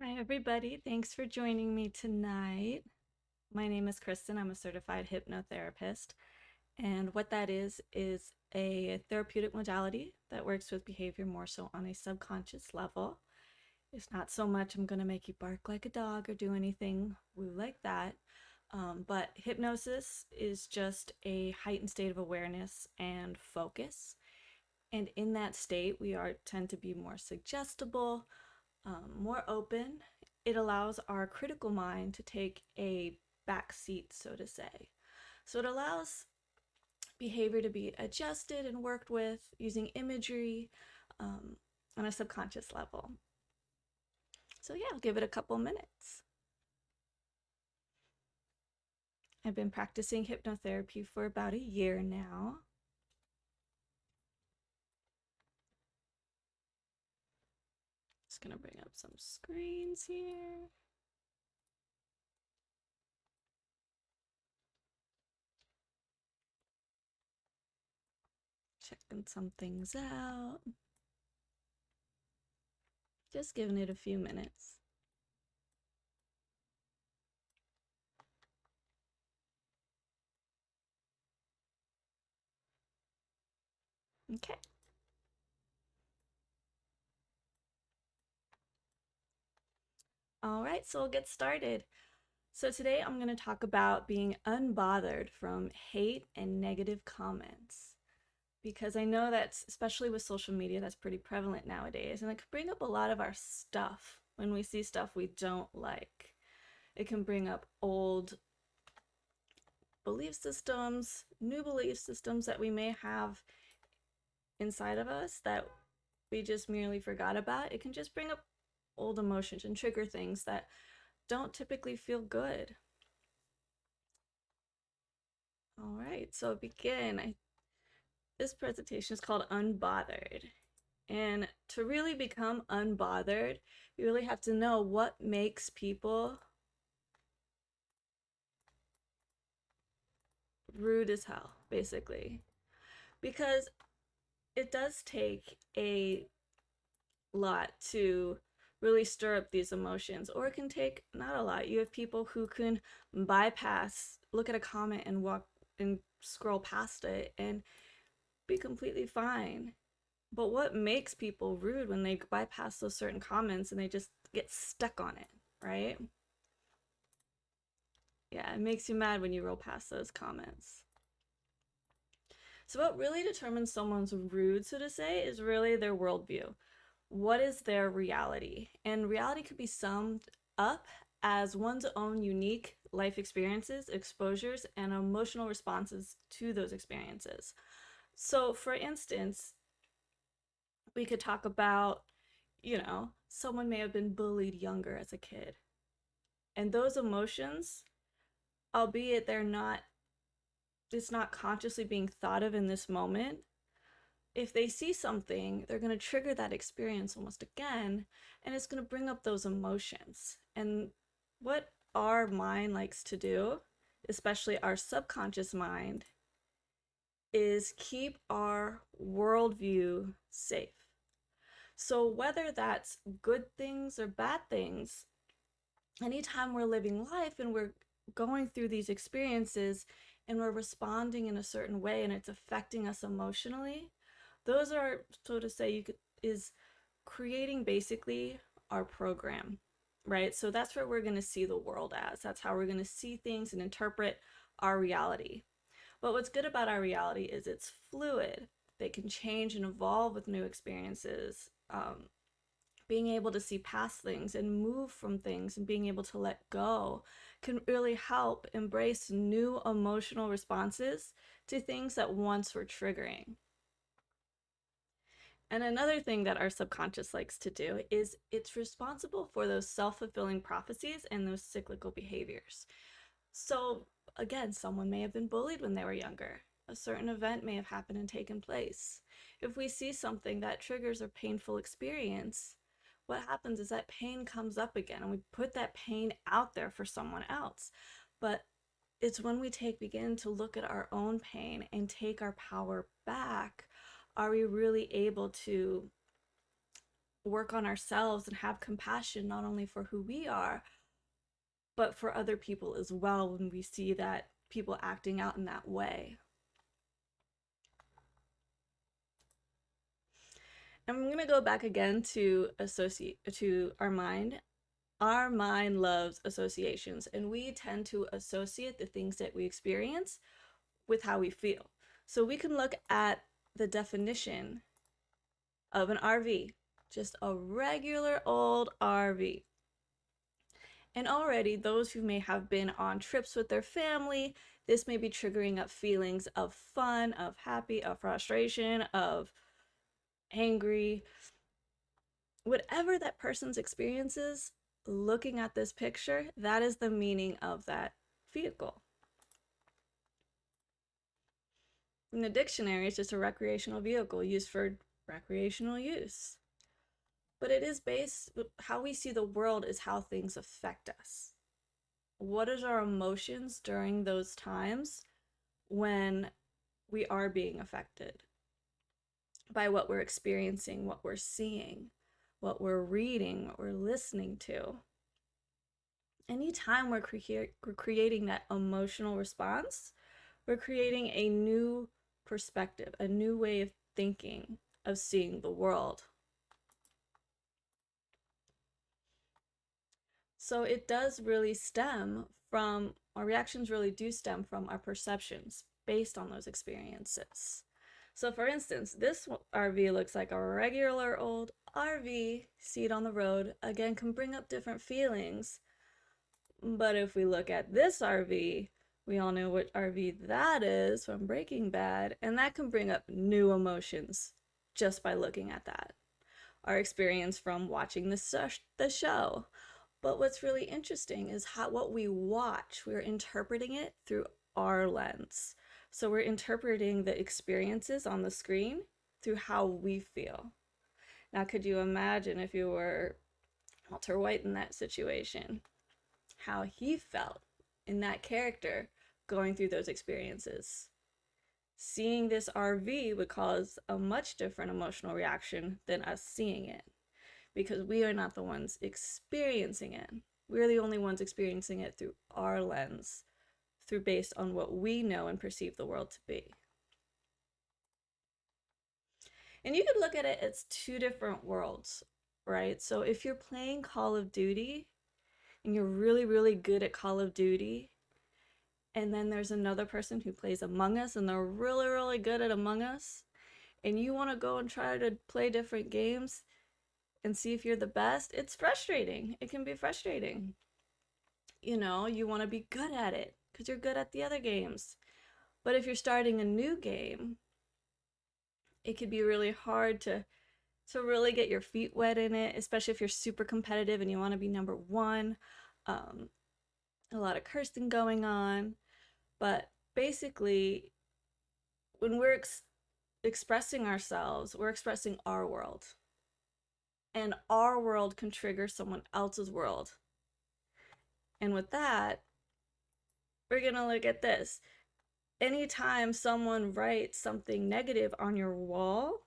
Hi, everybody. Thanks for joining me tonight. My name is Kristen. I'm a certified hypnotherapist. And what that is a therapeutic modality that works with behavior more so on a subconscious level. It's not so much I'm going to make you bark like a dog or do anything woo like that. But hypnosis is just a heightened state of awareness and focus. And in that state, we tend to be more suggestible, more open. It allows our critical mind to take a back seat, so to say. So it allows behavior to be adjusted and worked with using imagery on a subconscious level. So yeah, I'll give it a couple minutes. I've been practicing hypnotherapy for about a year now. Just gonna bring up some screens here. Checking some things out. Just giving it a few minutes. Okay. All right, so we'll get started. So today I'm going to talk about being unbothered from hate and negative comments, because I know that, especially with social media, that's pretty prevalent nowadays, and it can bring up a lot of our stuff when we see stuff we don't like. It can bring up old belief systems, new belief systems that we may have inside of us that we just merely forgot about. It can just bring up old emotions and trigger things that don't typically feel good. All right, so begin. This presentation is called Unbothered. And to really become unbothered, you really have to know what makes people rude as hell, basically. Because it does take a lot to really stir up these emotions, or it can take not a lot. You have people who can bypass, look at a comment and walk and scroll past it and be completely fine. But what makes people rude when they bypass those certain comments and they just get stuck on it, right? Yeah, it makes you mad when you roll past those comments. So what really determines someone's rude, so to say, is really their worldview. What is their reality? And reality could be summed up as one's own unique life experiences, exposures, and emotional responses to those experiences. So for instance, we could talk about, someone may have been bullied younger as a kid. And those emotions, albeit it's not consciously being thought of in this moment, if they see something, they're going to trigger that experience almost again, and it's going to bring up those emotions. And what our mind likes to do, especially our subconscious mind, is keep our worldview safe. So whether that's good things or bad things, anytime we're living life and we're going through these experiences and we're responding in a certain way and it's affecting us emotionally, those are, so to say, is creating basically our program, right? So that's what we're going to see the world as. That's how we're going to see things and interpret our reality. But what's good about our reality is it's fluid. They can change and evolve with new experiences. Being able to see past things and move from things and being able to let go can really help embrace new emotional responses to things that once were triggering. And another thing that our subconscious likes to do is it's responsible for those self-fulfilling prophecies and those cyclical behaviors. So again, someone may have been bullied when they were younger. A certain event may have happened and taken place. If we see something that triggers a painful experience, what happens is that pain comes up again and we put that pain out there for someone else. But it's when we begin to look at our own pain and take our power back, are we really able to work on ourselves and have compassion not only for who we are, but for other people as well when we see that people acting out in that way. And I'm going to go back again to our mind. Our mind loves associations, and we tend to associate the things that we experience with how we feel. So we can look at the definition of an RV, just a regular old RV. And already, those who may have been on trips with their family, this may be triggering up feelings of fun, of happy, of frustration, of angry. Whatever that person's experiences, looking at this picture, that is the meaning of that vehicle. In the dictionary, it's just a recreational vehicle used for recreational use. But it is based, how we see the world is how things affect us. What is our emotions during those times when we are being affected by what we're experiencing, what we're seeing, what we're reading, what we're listening to? Anytime we're creating that emotional response, we're creating a new perspective, a new way of thinking, of seeing the world. So it does really stem from, our reactions really do stem from our perceptions based on those experiences. So for instance, this RV looks like a regular old RV, see it on the road, again, can bring up different feelings. But if we look at this RV, we all know what RV that is from Breaking Bad, and that can bring up new emotions just by looking at that. Our experience from watching the show. But what's really interesting is what we watch, we're interpreting it through our lens. So we're interpreting the experiences on the screen through how we feel. Now, could you imagine if you were Walter White in that situation? How he felt in that character going through those experiences. Seeing this RV would cause a much different emotional reaction than us seeing it, because we are not the ones experiencing it. We're the only ones experiencing it through our lens, through based on what we know and perceive the world to be. And you could look at it as two different worlds, right? So if you're playing Call of Duty and you're really, really good at Call of Duty, and then there's another person who plays Among Us and they're really, really good at Among Us, and you want to go and try to play different games and see if you're the best, it's frustrating. It can be frustrating. You know, you want to be good at it because you're good at the other games. But if you're starting a new game, it could be really hard to really get your feet wet in it, especially if you're super competitive and you want to be number one. A lot of cursing going on. But basically, when we're expressing ourselves, we're expressing our world. And our world can trigger someone else's world. And with that, we're going to look at this. Anytime someone writes something negative on your wall,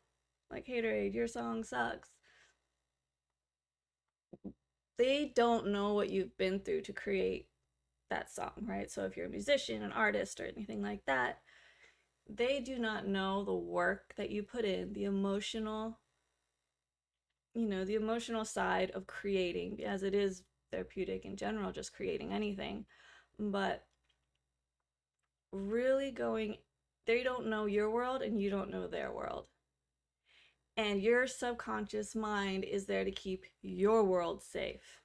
like, Haterade, your song sucks, they don't know what you've been through to create that song, right? So if you're a musician, an artist, or anything like that, they do not know the work that you put in, the emotional, the emotional side of creating, as it is therapeutic in general, just creating anything. But really they don't know your world and you don't know their world. And your subconscious mind is there to keep your world safe,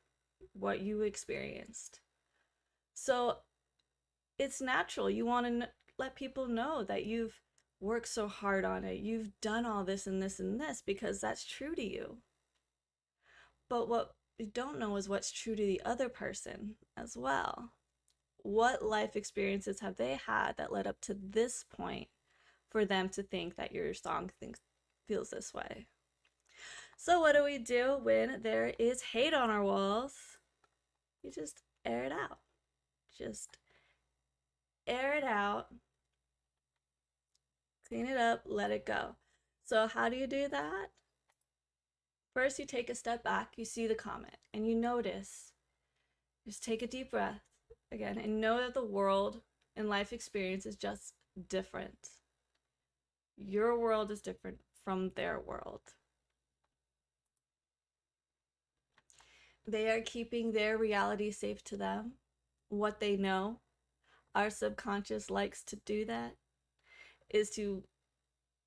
what you experienced. So it's natural. You want to let people know that you've worked so hard on it. You've done all this and this and this because that's true to you. But what you don't know is what's true to the other person as well. What life experiences have they had that led up to this point for them to think that your song feels this way? So what do we do when there is hate on our walls? You just air it out. Just air it out. Clean it up, let it go. So how do you do that? First, you take a step back, you see the comment, and you notice. Just take a deep breath again and know that the world and life experience is just different. Your world is different from their world. They are keeping their reality safe to them, what they know. Our subconscious likes to do that, is to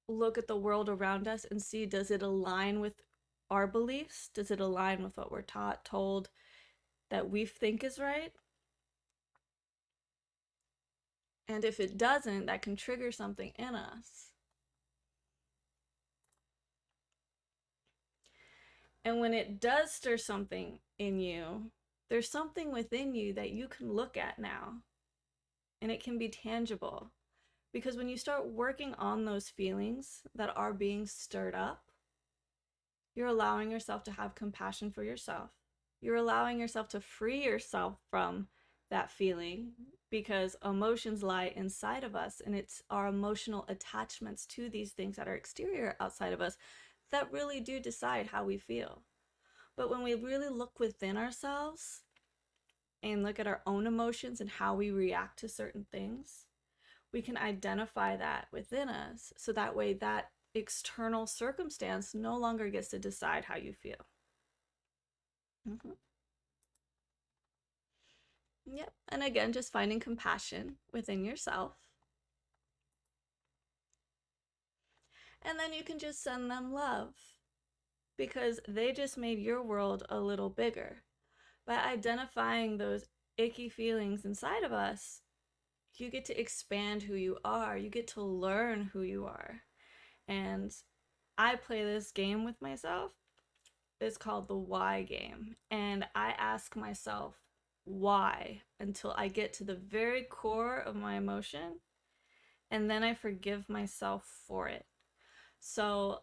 look at the world around us and see, does it align with our beliefs? Does it align with what we're taught, told, that we think is right? And if it doesn't, that can trigger something in us. And when it does stir something in you, there's something within you that you can look at now, and it can be tangible. Because when you start working on those feelings that are being stirred up, you're allowing yourself to have compassion for yourself. You're allowing yourself to free yourself from that feeling, because emotions lie inside of us, and it's our emotional attachments to these things that are exterior outside of us that really do decide how we feel. But when we really look within ourselves and look at our own emotions and how we react to certain things, we can identify that within us, so that way that external circumstance no longer gets to decide how you feel. Mm-hmm. Yep. And again, just finding compassion within yourself. And then you can just send them love, because they just made your world a little bigger. By identifying those icky feelings inside of us, you get to expand who you are. You get to learn who you are. And I play this game with myself. It's called the why game. And I ask myself why until I get to the very core of my emotion. And then I forgive myself for it. So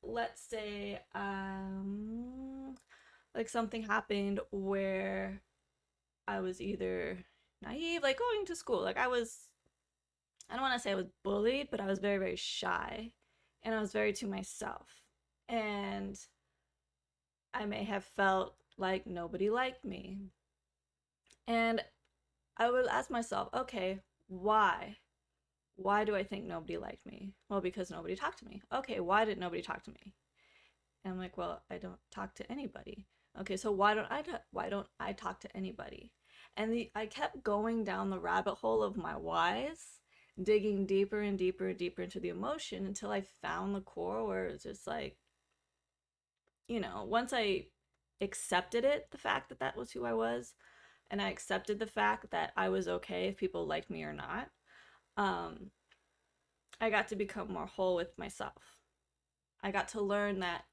let's say like something happened where I was either naive, like going to school. Like I don't want to say I was bullied, but I was very, very shy, and I was very to myself. And I may have felt like nobody liked me. And I would ask myself, okay, why? Why do I think nobody liked me? Well, because nobody talked to me. Okay, why did nobody talk to me? And I'm like, well, I don't talk to anybody. Okay, so why don't I talk to anybody? And I kept going down the rabbit hole of my whys, digging deeper and deeper and deeper into the emotion until I found the core, where it's just like, once I accepted it, the fact that that was who I was, and I accepted the fact that I was okay if people liked me or not, um, I got to become more whole with myself. I got to learn that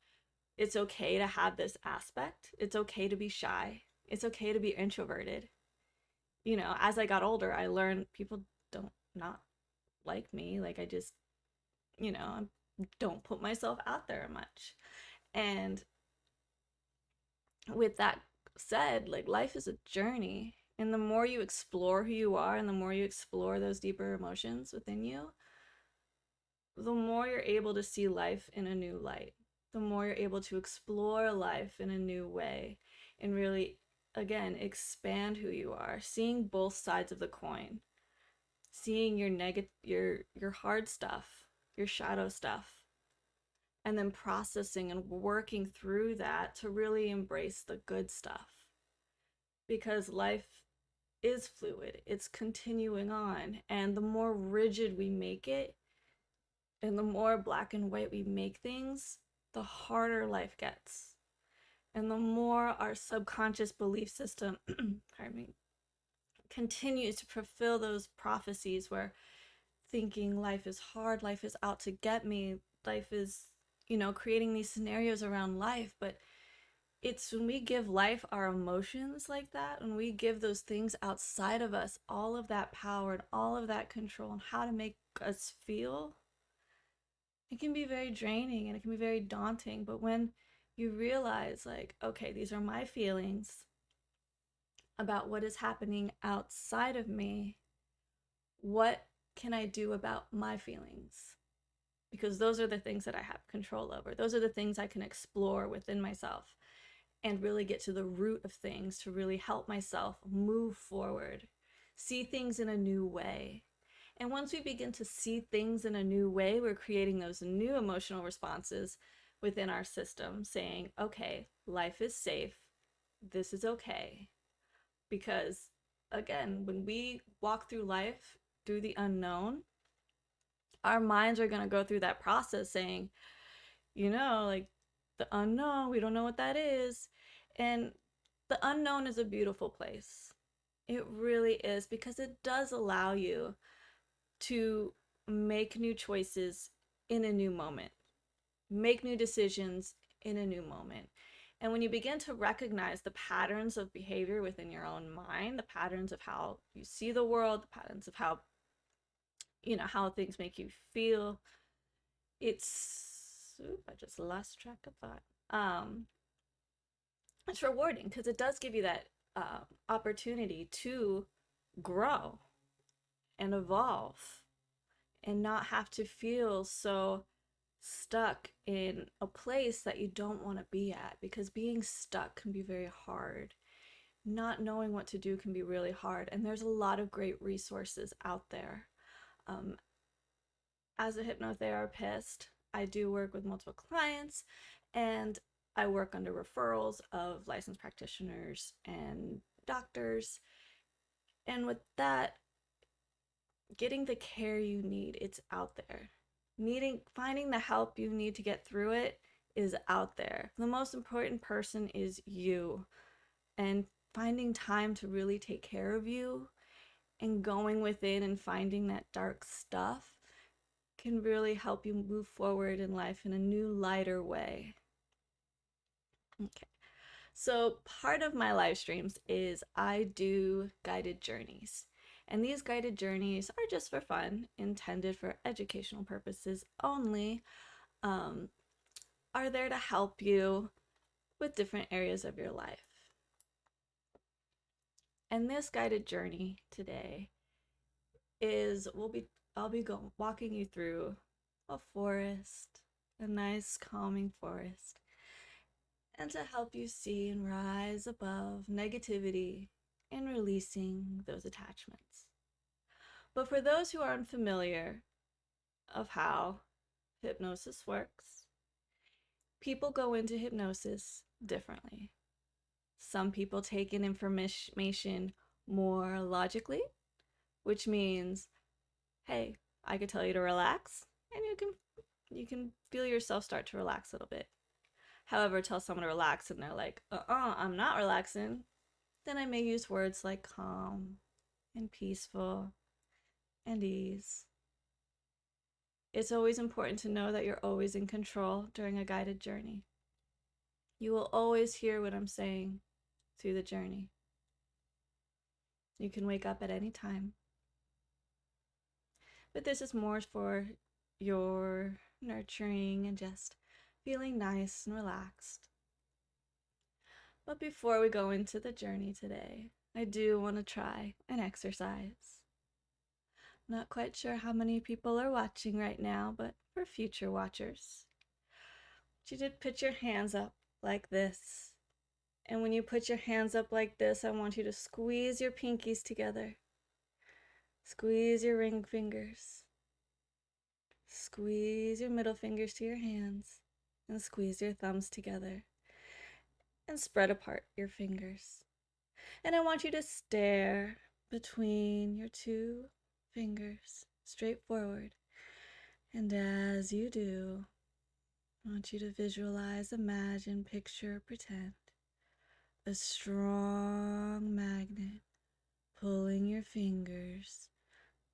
it's okay to have this aspect. It's okay to be shy. It's okay to be introverted. As I got older, I learned people don't not like me. Like I just, I don't put myself out there much. And with that said, like life is a journey. And the more you explore who you are and the more you explore those deeper emotions within you, the more you're able to see life in a new light. The more you're able to explore life in a new way and really, again, expand who you are, seeing both sides of the coin, seeing your your hard stuff, your shadow stuff, and then processing and working through that to really embrace the good stuff. Because life is fluid, it's continuing on, and the more rigid we make it, and the more black and white we make things, the harder life gets. And the more our subconscious belief system, pardon me, continues to fulfill those prophecies where thinking life is hard, life is out to get me, life is, creating these scenarios around life. But it's when we give life our emotions like that, when we give those things outside of us all of that power and all of that control and how to make us feel, it can be very draining and it can be very daunting. But when you realize, like, okay, these are my feelings about what is happening outside of me, what can I do about my feelings? because those are the things that I have control over. Those are the things I can explore within myself and really get to the root of things to really help myself move forward, see things in a new way. And once we begin to see things in a new way, we're creating those new emotional responses within our system, saying, okay, life is safe. This is okay. Because again, when we walk through life through the unknown, our minds are going to go through that process saying, like the unknown, we don't know what that is. And the unknown is a beautiful place. It really is, because it does allow you to make new choices in a new moment, make new decisions in a new moment. And when you begin to recognize the patterns of behavior within your own mind, the patterns of how you see the world, the patterns of how things make you feel, I just lost track of thought. It's rewarding because it does give you that opportunity to grow and evolve and not have to feel so stuck in a place that you don't want to be at, because being stuck can be very hard. Not knowing what to do can be really hard, and there's a lot of great resources out there. Um, as a hypnotherapist, I do work with multiple clients, and I work under referrals of licensed practitioners and doctors. And with that, getting the care you need, it's out there. Finding the help you need to get through it is out there. The most important person is you. And finding time to really take care of you and going within and finding that dark stuff can really help you move forward in life in a new, lighter way. Okay. So part of my live streams is I do guided journeys. And these guided journeys are just for fun, intended for educational purposes only, are there to help you with different areas of your life. And this guided journey today I'll be walking you through a forest, a nice calming forest, and to help you see and rise above negativity and releasing those attachments. But for those who are unfamiliar of how hypnosis works, people go into hypnosis differently. Some people take in information more logically, which means, hey, I could tell you to relax, and you can feel yourself start to relax a little bit. However, tell someone to relax and they're like, I'm not relaxing, then I may use words like calm and peaceful and ease. It's always important to know that you're always in control during a guided journey. You will always hear what I'm saying through the journey. You can wake up at any time. But this is more for your nurturing and just feeling nice and relaxed. But before we go into the journey today, I do want to try an exercise. Not quite sure how many people are watching right now, but for future watchers, you did put your hands up like this. And when you put your hands up like this, I want you to squeeze your pinkies together. Squeeze your ring fingers. Squeeze your middle fingers to your hands. And squeeze your thumbs together. And spread apart your fingers. And I want you to stare between your two fingers, straight forward. And as you do, I want you to visualize, imagine, picture, pretend a strong magnet pulling your fingers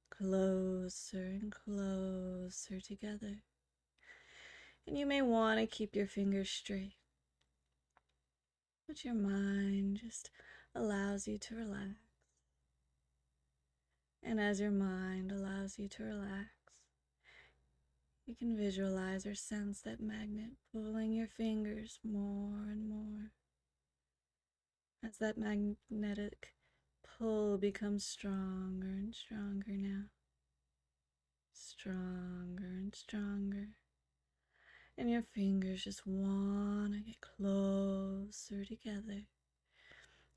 closer and closer together. And you may want to keep your fingers straight, but your mind just allows you to relax. And as your mind allows you to relax, you can visualize or sense that magnet pulling your fingers more and more. As that magnetic pull becomes stronger and stronger now. stronger and stronger. And your fingers just want to get closer together.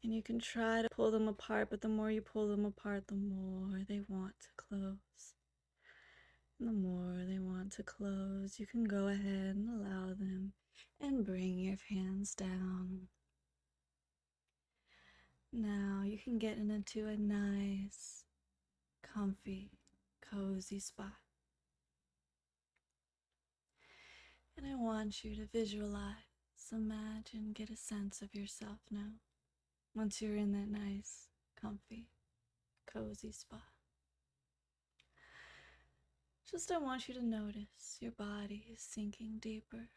And you can try to pull them apart, but the more you pull them apart, the more they want to close. And the more they want to close, you can go ahead and allow them and bring your hands down. Now you can get into a nice, comfy, cozy spot. And I want you to visualize, imagine, get a sense of yourself now. Once you're in that nice, comfy, cozy spot. Just I want you to notice your body is sinking deeper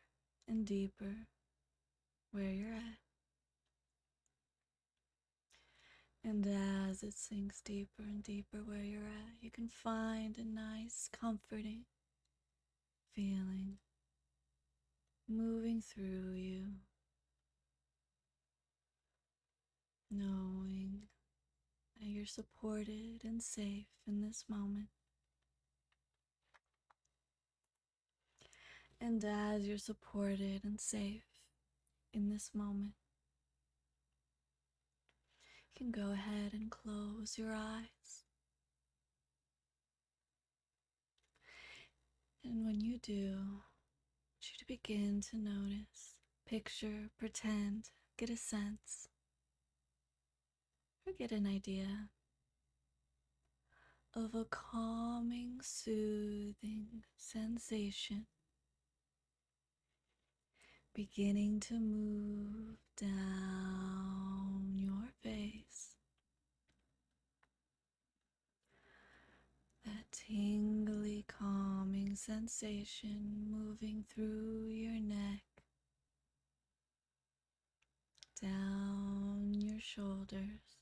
and deeper where you're at. And as it sinks deeper and deeper where you're at, you can find a nice, comforting feeling moving through you, knowing that you're supported and safe in this moment. And as you're supported and safe in this moment, you can go ahead and close your eyes. And when you do, I want you to begin to notice, picture, pretend, get a sense, or get an idea of a calming, soothing sensation beginning to move down your face. That tingly, calming sensation moving through your neck, down your shoulders,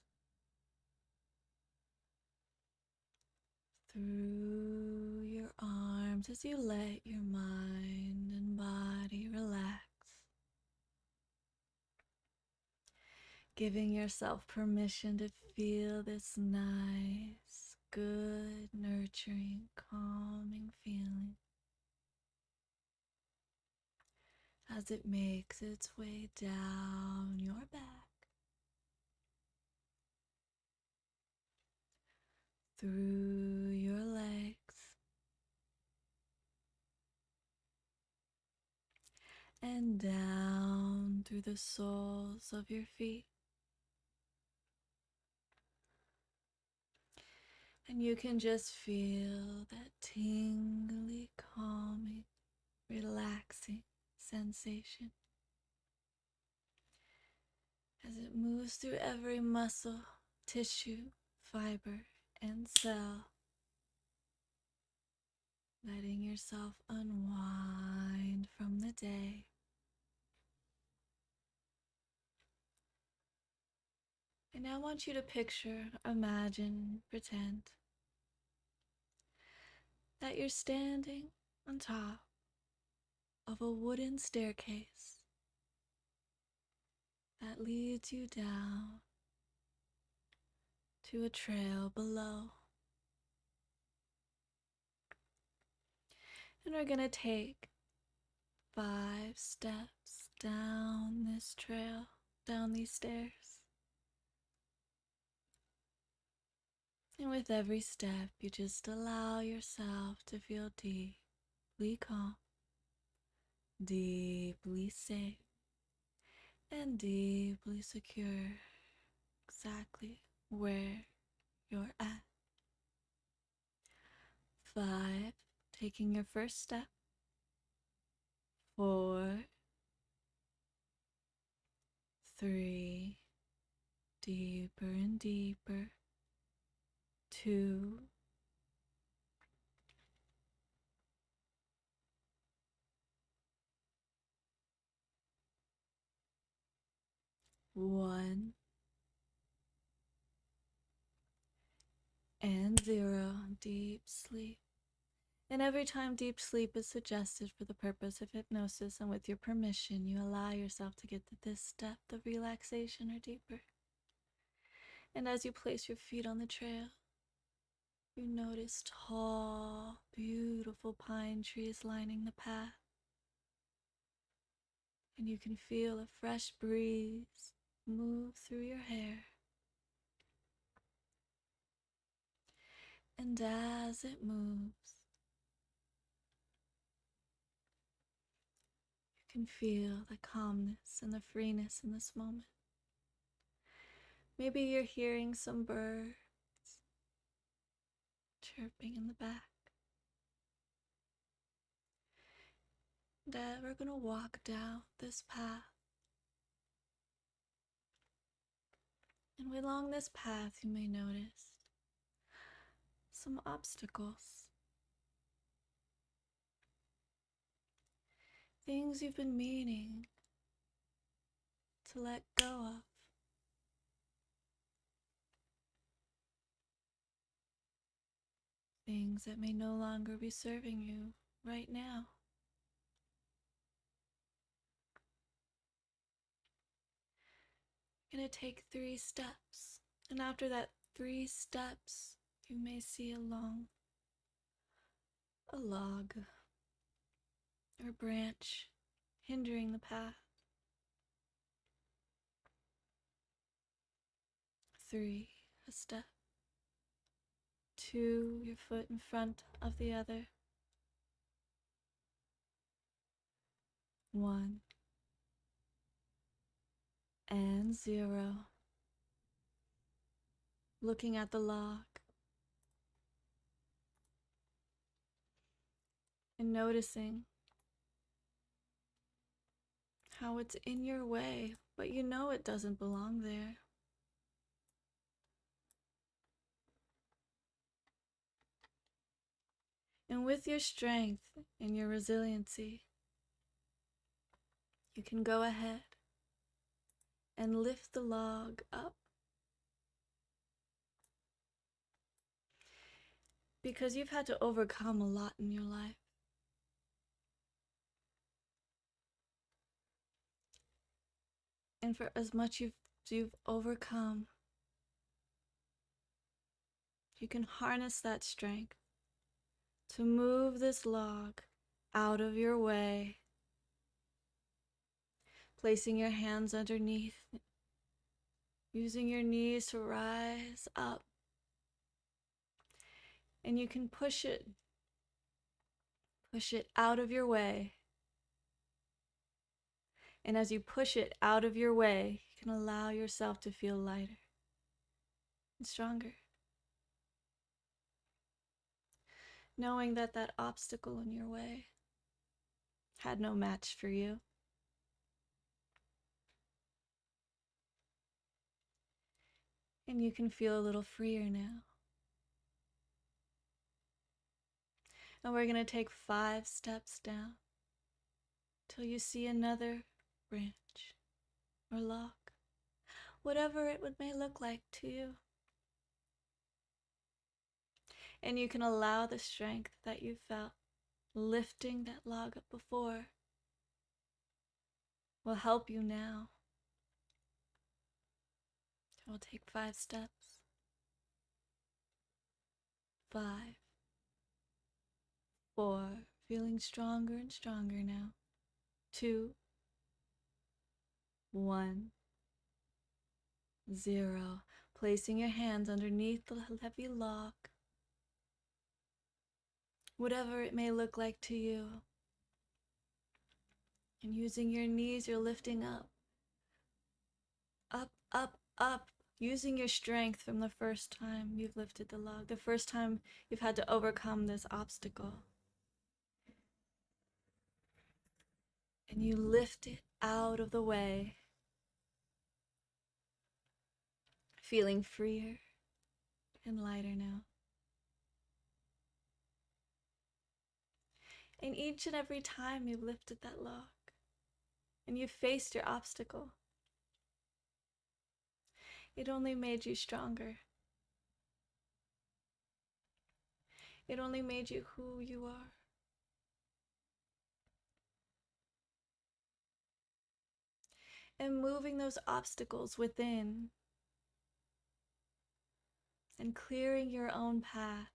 through your arms as you let your mind and body relax. Giving yourself permission to feel this nice, good, nurturing, calming feeling as it makes its way down your back, through your legs, and down through the soles of your feet. And you can just feel that tingly, calming, relaxing sensation as it moves through every muscle, tissue, fiber, and cell, letting yourself unwind from the day. And now I want you to picture, imagine, pretend that you're standing on top of a wooden staircase that leads you down to a trail below. And we're going to take 5 steps down this trail, down these stairs. And with every step, you just allow yourself to feel deeply calm, deeply safe, and deeply secure, exactly where you're at. 5, taking your first step. 4, 3, deeper and deeper. 2, 1, and 0. Deep sleep. And every time deep sleep is suggested for the purpose of hypnosis, and with your permission, you allow yourself to get to this depth of relaxation or deeper. And as you place your feet on the trail, You notice tall, beautiful pine trees lining the path. And you can feel a fresh breeze move through your hair. And as it moves, you can feel the calmness and the freeness in this moment. Maybe you're hearing some birds chirping in the back. And we're going to walk down this path. And along this path, you may notice some obstacles. Things you've been meaning to let go of. Things that may no longer be serving you right now. You're going to take 3 steps. And after that 3 steps, you may see a log or branch hindering the path. 3, a step. 2, your foot in front of the other. 1 and 0. Looking at the log and noticing how it's in your way, but you know it doesn't belong there. And with your strength and your resiliency, you can go ahead and lift the log up. Because you've had to overcome a lot in your life. And for as much you've overcome, you can harness that strength to move this log out of your way, placing your hands underneath, using your knees to rise up. And you can push it out of your way. And as you push it out of your way, you can allow yourself to feel lighter and stronger. Knowing that that obstacle in your way had no match for you. And you can feel a little freer now. And we're going to take 5 steps down till you see another branch or log, whatever it may look like to you. And you can allow the strength that you felt lifting that log up before will help you now. We'll take 5 steps. 5, 4, feeling stronger and stronger now. 2, 1, 0. Placing your hands underneath the heavy log, whatever it may look like to you. And using your knees, you're lifting up. Up, up, up. Using your strength from the first time you've lifted the log, the first time you've had to overcome this obstacle. And you lift it out of the way, feeling freer and lighter now. And each and every time you've lifted that log and you've faced your obstacle, it only made you stronger. It only made you who you are. And moving those obstacles within and clearing your own path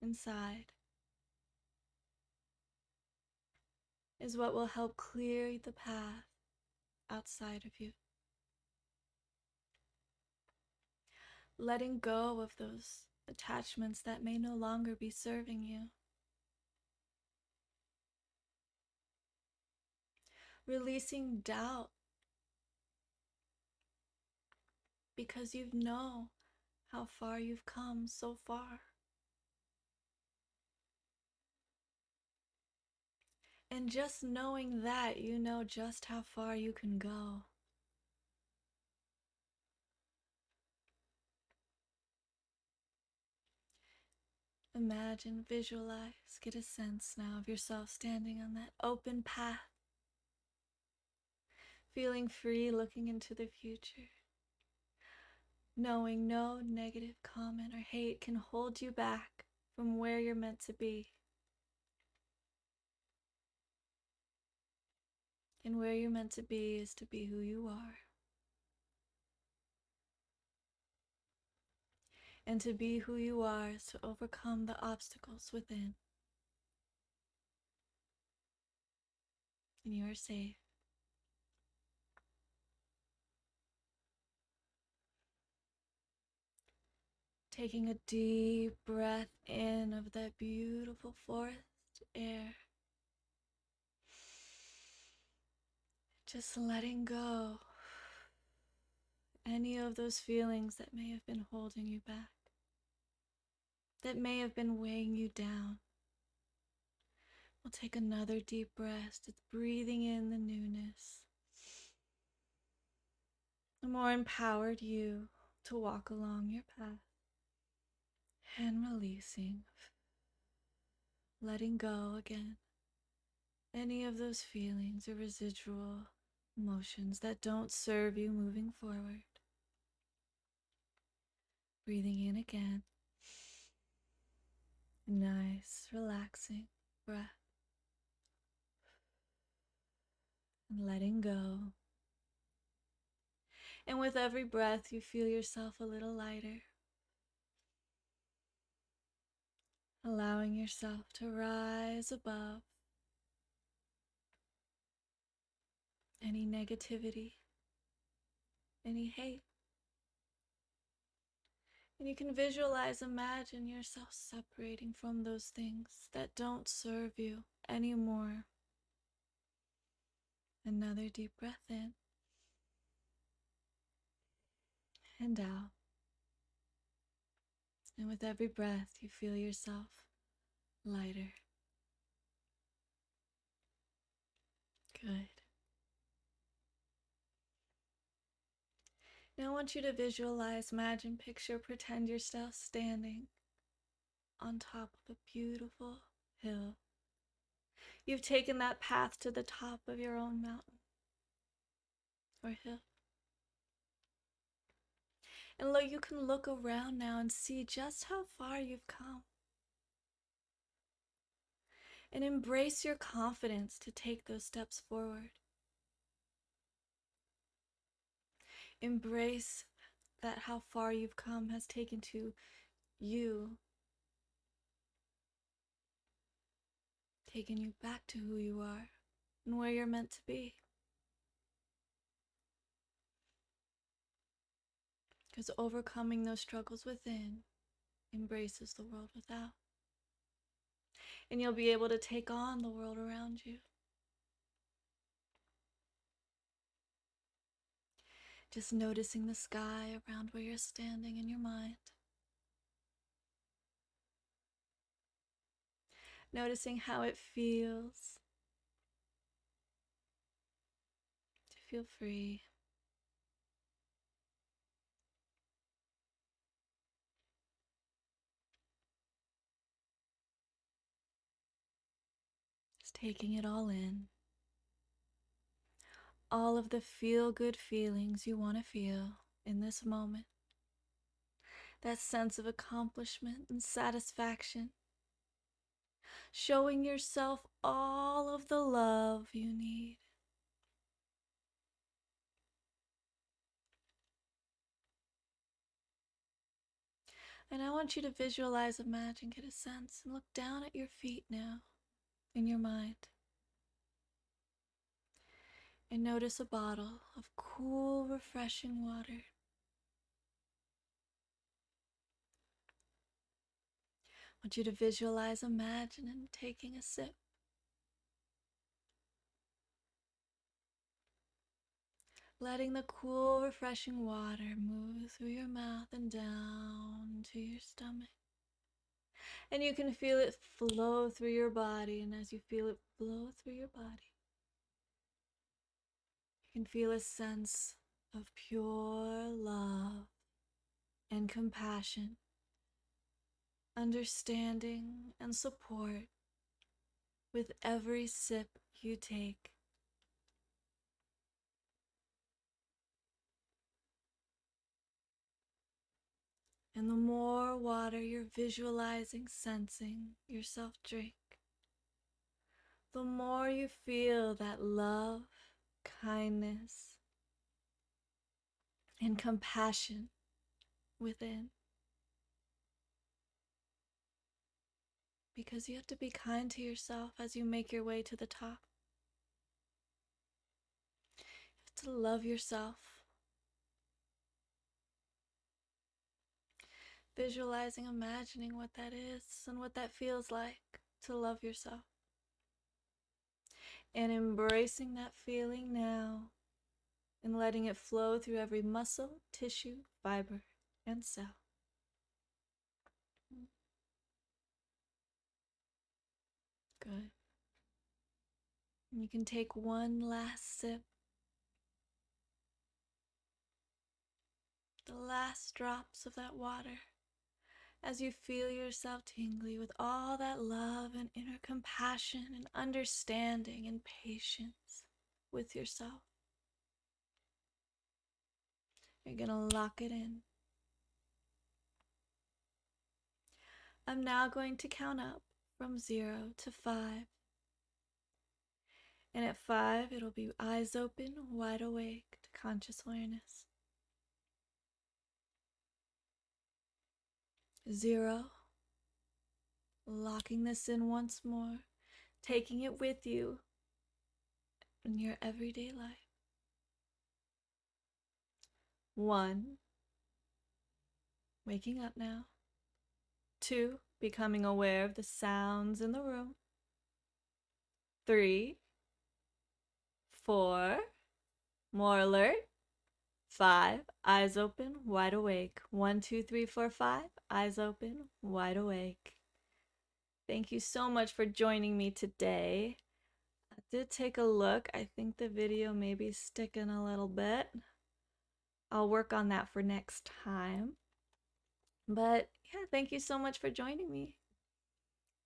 inside is what will help clear the path outside of you. Letting go of those attachments that may no longer be serving you. Releasing doubt because you know how far you've come so far. And just knowing that, you know just how far you can go. Imagine, visualize, get a sense now of yourself standing on that open path, feeling free, looking into the future, knowing no negative comment or hate can hold you back from where you're meant to be. And where you're meant to be is to be who you are. And to be who you are is to overcome the obstacles within. And you are safe. Taking a deep breath in of that beautiful forest air. Just letting go any of those feelings that may have been holding you back, that may have been weighing you down. We'll take another deep breath, just breathing in the newness. A more empowered you to walk along your path. And releasing, letting go again. Any of those feelings or residual emotions that don't serve you moving forward. Breathing in again. Nice, relaxing breath. And letting go. And with every breath, you feel yourself a little lighter. Allowing yourself to rise above any negativity, any hate. And you can visualize, imagine yourself separating from those things that don't serve you anymore. Another deep breath in and out. And with every breath, you feel yourself lighter. Good. Now I want you to visualize, imagine, picture, pretend yourself standing on top of a beautiful hill. You've taken that path to the top of your own mountain or hill. And you can look around now and see just how far you've come. And embrace your confidence to take those steps forward. Embrace that how far you've come has taken to you, taking you back to who you are and where you're meant to be. Because overcoming those struggles within embraces the world without. And you'll be able to take on the world around you. Just noticing the sky around where you're standing in your mind. Noticing how it feels to feel free. Just taking it all in. All of the feel-good feelings you want to feel in this moment. That sense of accomplishment and satisfaction. Showing yourself all of the love you need. And I want you to visualize, imagine, get a sense, and look down at your feet now in your mind. And notice a bottle of cool, refreshing water. I want you to visualize, imagine, and taking a sip. Letting the cool, refreshing water move through your mouth and down to your stomach. And you can feel it flow through your body. And as you feel it flow through your body, you can feel a sense of pure love and compassion, understanding and support with every sip you take. And the more water you're visualizing, sensing yourself drink, the more you feel that love, kindness, and compassion within. Because you have to be kind to yourself as you make your way to the top. You have to love yourself. Visualizing, imagining what that is and what that feels like to love yourself. And embracing that feeling now and letting it flow through every muscle, tissue, fiber, and cell. Good. And you can take one last sip. The last drops of that water as you feel yourself tingly with all that love and inner compassion and understanding and patience with yourself. You're gonna lock it in. I'm now going to count up from 0 to 5. And at 5, it'll be eyes open, wide awake to conscious awareness. 0, locking this in once more, taking it with you in your everyday life. 1, waking up now. 2, becoming aware of the sounds in the room. 3, 4, more alert. 5, eyes open, wide awake. 1, 2, 3, 4, 5, eyes open, wide awake. Thank you so much for joining me today. I did take a look. I think the video may be sticking a little bit. I'll work on that for next time. But yeah, thank you so much for joining me.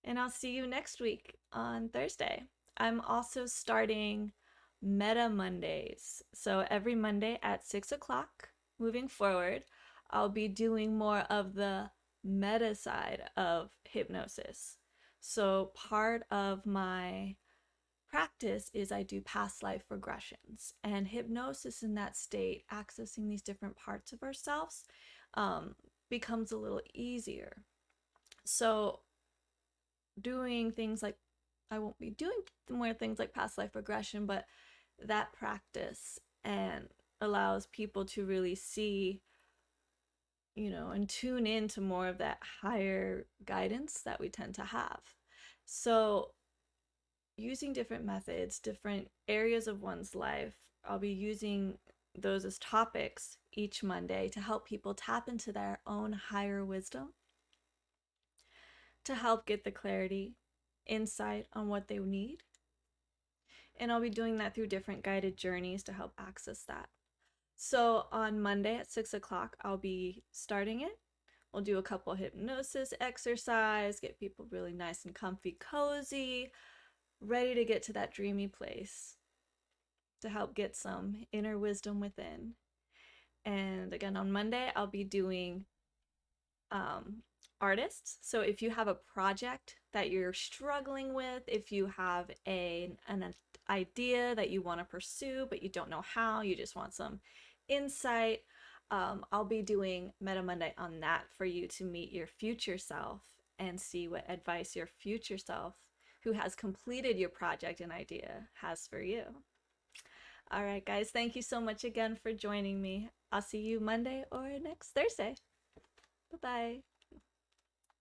And I'll see you next week on Thursday. I'm also starting Meta Mondays. So every Monday at 6 o'clock, moving forward, I'll be doing more of the meta side of hypnosis. So part of my practice is I do past life regressions, and hypnosis in that state, accessing these different parts of ourselves, becomes a little easier. So doing things like, I won't be doing more things like past life regression, but that practice and allows people to really see, and tune into more of that higher guidance that we tend to have. So using different methods, different areas of one's life, I'll be using those as topics each Monday to help people tap into their own higher wisdom, to help get the clarity, insight on what they need. And I'll be doing that through different guided journeys to help access that. So on Monday at 6 o'clock, I'll be starting it. We'll do a couple hypnosis exercise, get people really nice and comfy, cozy, ready to get to that dreamy place to help get some inner wisdom within. And again, on Monday, I'll be doing artists. So if you have a project that you're struggling with, if you have an idea that you want to pursue, but you don't know how, you just want some insight, I'll be doing Meta Monday on that for you to meet your future self and see what advice your future self, who has completed your project and idea, has for you. All right, guys, thank you so much again for joining me. I'll see you Monday or next Thursday. Bye bye.